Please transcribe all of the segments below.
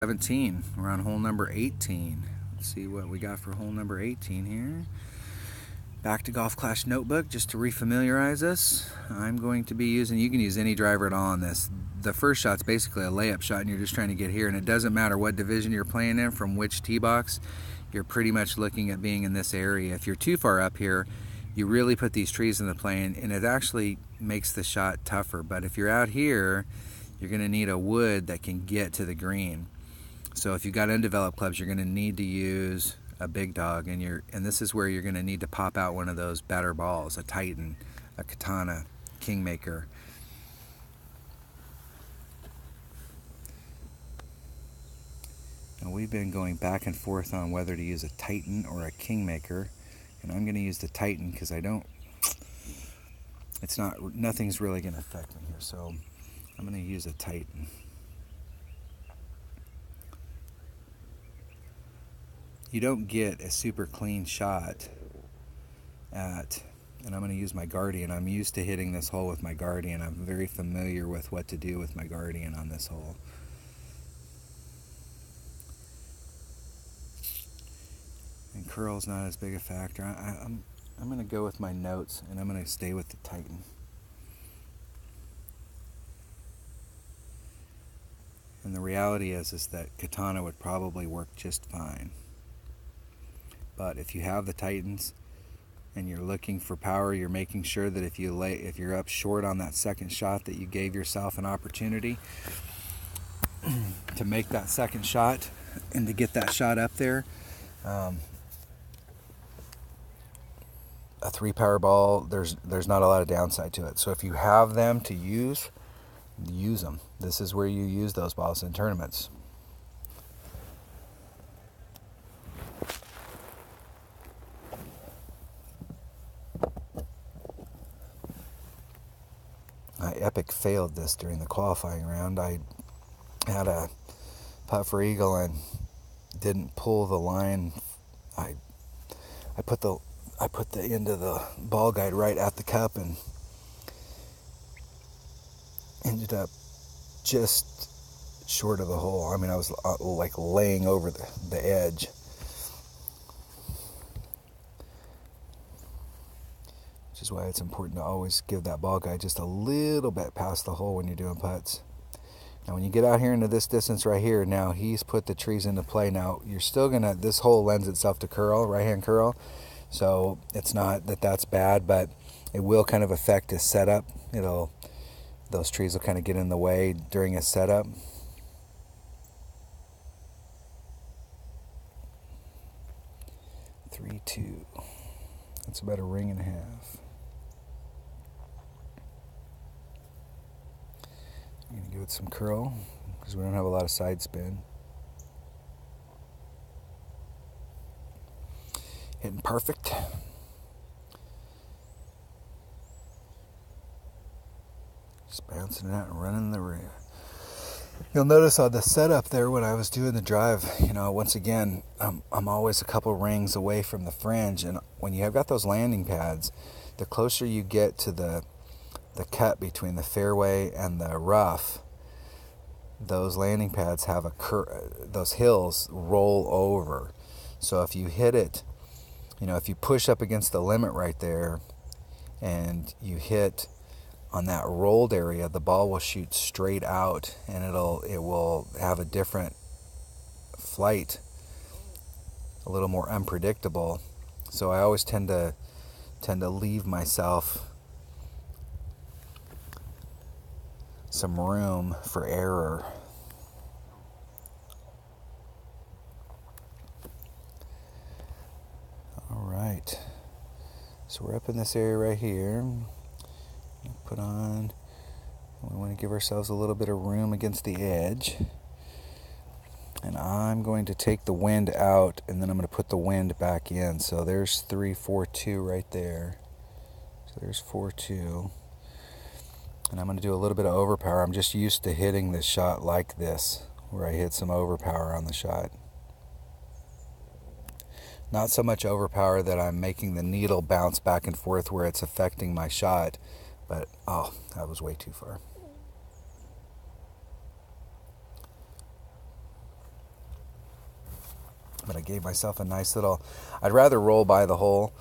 17. We're on hole number 18. Let's see what we got for hole number 18 here. Back to Golf Clash Notebook, just to refamiliarize us. I'm going to be using, you can use any driver at all on this. The first shot's basically a layup shot and you're just trying to get here, and it doesn't matter what division you're playing in, from which tee box, you're pretty much looking at being in this area. If you're too far up here, you really put these trees into play, and it actually makes the shot tougher. But if you're out here, you're going to need a wood that can get to the green. So if you've got undeveloped clubs, you're going to need to use a big dog, and this is where you're going to need to pop out one of those better balls, a Titan, a Katana, Kingmaker. Now we've been going back and forth on whether to use a Titan or a Kingmaker, and I'm going to use the Titan because nothing's really going to affect me here, so I'm going to use a Titan. You don't get a super clean shot and I'm going to use my Guardian. I'm used to hitting this hole with my Guardian. I'm very familiar with what to do with my Guardian on this hole. And curl's not as big a factor. I'm going to go with my notes, and I'm going to stay with the Titan. And the reality is that Katana would probably work just fine. But if you have the Titans and you're looking for power, you're making sure that if you're up short on that second shot, that you gave yourself an opportunity to make that second shot and to get that shot up there. A 3-power ball, there's not a lot of downside to it. So if you have them to use them. This is where you use those balls in tournaments. I epic failed this during the qualifying round. I had a putt for eagle and didn't pull the line. I put the end of the ball guide right at the cup and ended up just short of the hole. I mean, I was like laying over the edge. Which is why it's important to always give that ball guide just a little bit past the hole when you're doing putts. Now when you get out here into this distance right here, now he's put the trees into play. Now you're still gonna, this hole lends itself to curl, right hand curl. So it's not that that's bad, but it will kind of affect his setup. Those trees will kind of get in the way during his setup. Three, 2. That's about a ring and a half. I'm going to give it some curl because we don't have a lot of side spin. Hitting perfect. Just bouncing it out and running the ring. You'll notice on the setup there when I was doing the drive, once again, I'm always a couple rings away from the fringe, and when you have got those landing pads, the closer you get to the cut between the fairway and the rough, those landing pads have those hills roll over. So if you hit it, if you push up against the limit right there and you hit on that rolled area, the ball will shoot straight out and it will have a different flight, a little more unpredictable. So I always tend to leave myself some room for error. All right, so we're up in this area right here. We want to give ourselves a little bit of room against the edge, and I'm going to take the wind out and then I'm going to put the wind back in. So there's 3, 4, 2 right there. So there's 4, 2. And I'm going to do a little bit of overpower. I'm just used to hitting this shot like this, where I hit some overpower on the shot. Not so much overpower that I'm making the needle bounce back and forth where it's affecting my shot, but that was way too far. But I gave myself a nice little, I'd rather roll by the hole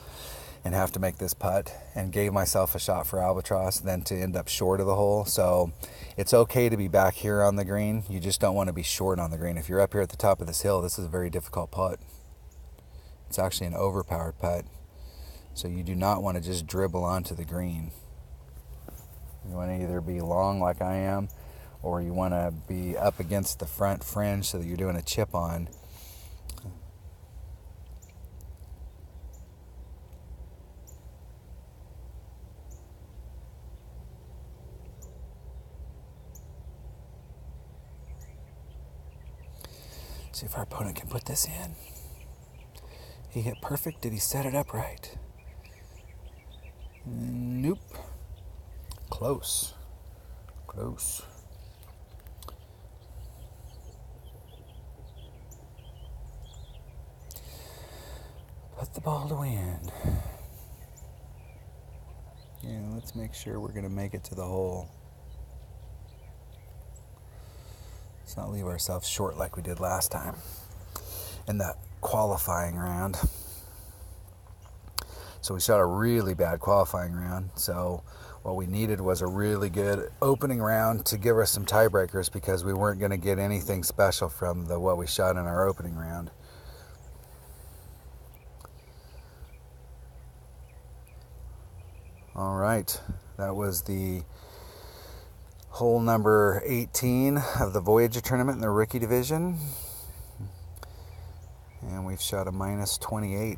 and have to make this putt, and gave myself a shot for albatross than to end up short of the hole. So it's okay to be back here on the green. You just don't want to be short on the green. If you're up here at the top of this hill, this is a very difficult putt. It's actually an overpowered putt. So you do not want to just dribble onto the green. You want to either be long like I am, or you want to be up against the front fringe so that you're doing a chip on. See if our opponent can put this in. He hit perfect. Did he set it up right? Nope. Close. Close. Put the ball to wind. Yeah, let's make sure we're going to make it to the hole. Let's not leave ourselves short like we did last time in that qualifying round. So we shot a really bad qualifying round. So what we needed was a really good opening round to give us some tiebreakers, because we weren't going to get anything special from what we shot in our opening round. All right, that was the hole number 18 of the Voyager tournament in the rookie division. And we've shot a -28.